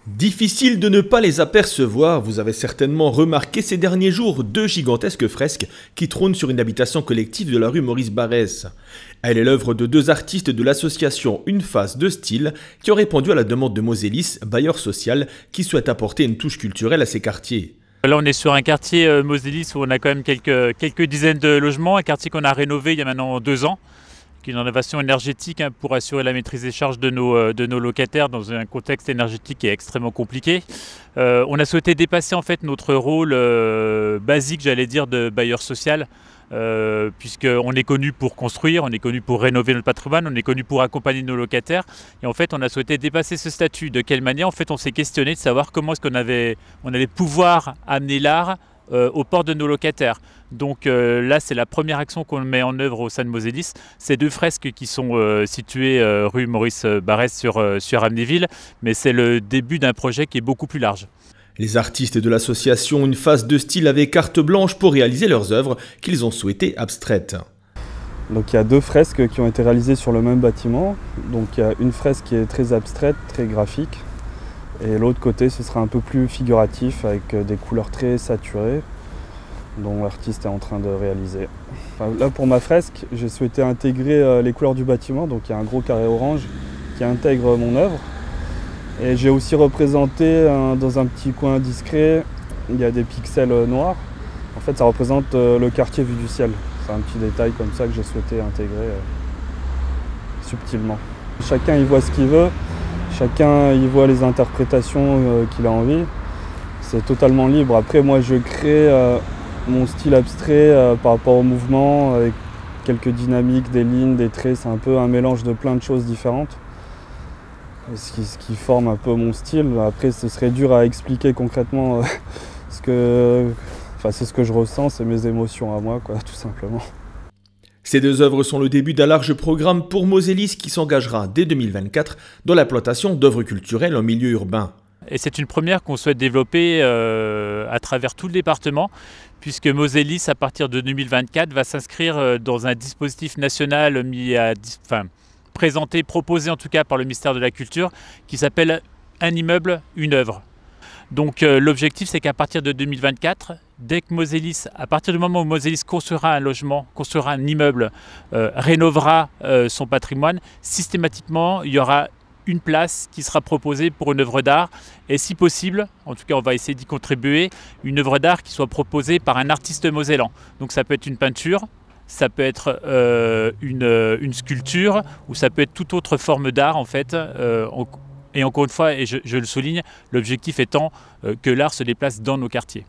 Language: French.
Difficile de ne pas les apercevoir, vous avez certainement remarqué ces derniers jours deux gigantesques fresques qui trônent sur une habitation collective de la rue Maurice Barrès. Elle est l'œuvre de deux artistes de l'association Une Face de Style qui ont répondu à la demande de Mosélis, bailleur social, qui souhaite apporter une touche culturelle à ces quartiers. Là, on est sur un quartier Mosélis où on a quand même quelques dizaines de logements, un quartier qu'on a rénové il y a maintenant 2 ans, qui est une rénovation énergétique pour assurer la maîtrise des charges de nos locataires dans un contexte énergétique qui est extrêmement compliqué. On a souhaité dépasser en fait notre rôle basique, j'allais dire, de bailleur social, puisqu'on est connu pour construire, on est connu pour rénover notre patrimoine, on est connu pour accompagner nos locataires. Et en fait, on a souhaité dépasser ce statut. De quelle manière? En fait, on s'est questionné de savoir comment est-ce qu'on allait pouvoir amener l'art aux portes de nos locataires. Donc là, c'est la première action qu'on met en œuvre au sein de Mosélis. Ces deux fresques qui sont situées rue Maurice Barrès sur Amnéville, mais c'est le début d'un projet qui est beaucoup plus large. Les artistes de l'association Une Face de Style avaient carte blanche pour réaliser leurs œuvres qu'ils ont souhaitées abstraites. Donc il y a deux fresques qui ont été réalisées sur le même bâtiment. Donc il y a une fresque qui est très abstraite, très graphique. Et l'autre côté, ce sera un peu plus figuratif avec des couleurs très saturées dont l'artiste est en train de réaliser. Enfin, là pour ma fresque, j'ai souhaité intégrer les couleurs du bâtiment. Donc il y a un gros carré orange qui intègre mon œuvre. Et j'ai aussi représenté dans un petit coin discret, il y a des pixels noirs. En fait, ça représente le quartier vu du ciel. C'est un petit détail comme ça que j'ai souhaité intégrer subtilement. Chacun y voit ce qu'il veut, chacun y voit les interprétations qu'il a envie. C'est totalement libre. Après, moi, je crée mon style abstrait par rapport au mouvement, avec quelques dynamiques, des lignes, des traits. C'est un peu un mélange de plein de choses différentes. Ce qui forme un peu mon style. Après, ce serait dur à expliquer concrètement c'est ce que je ressens, c'est mes émotions à moi, quoi, tout simplement. Ces deux œuvres sont le début d'un large programme pour Mosélis qui s'engagera dès 2024 dans l'implantation d'œuvres culturelles en milieu urbain. Et c'est une première qu'on souhaite développer à travers tout le département, puisque Mosélis, à partir de 2024, va s'inscrire dans un dispositif national proposé en tout cas par le ministère de la Culture, qui s'appelle Un immeuble, une œuvre. Donc l'objectif, c'est qu'à partir de 2024, à partir du moment où Mosélis construira un logement, construira un immeuble, rénovera son patrimoine, systématiquement, il y aura une place qui sera proposée pour une œuvre d'art et si possible, en tout cas on va essayer d'y contribuer, une œuvre d'art qui soit proposée par un artiste mosellan. Donc ça peut être une peinture, ça peut être une sculpture ou ça peut être toute autre forme d'art en fait. Et encore une fois, et je le souligne, l'objectif étant que l'art se déplace dans nos quartiers.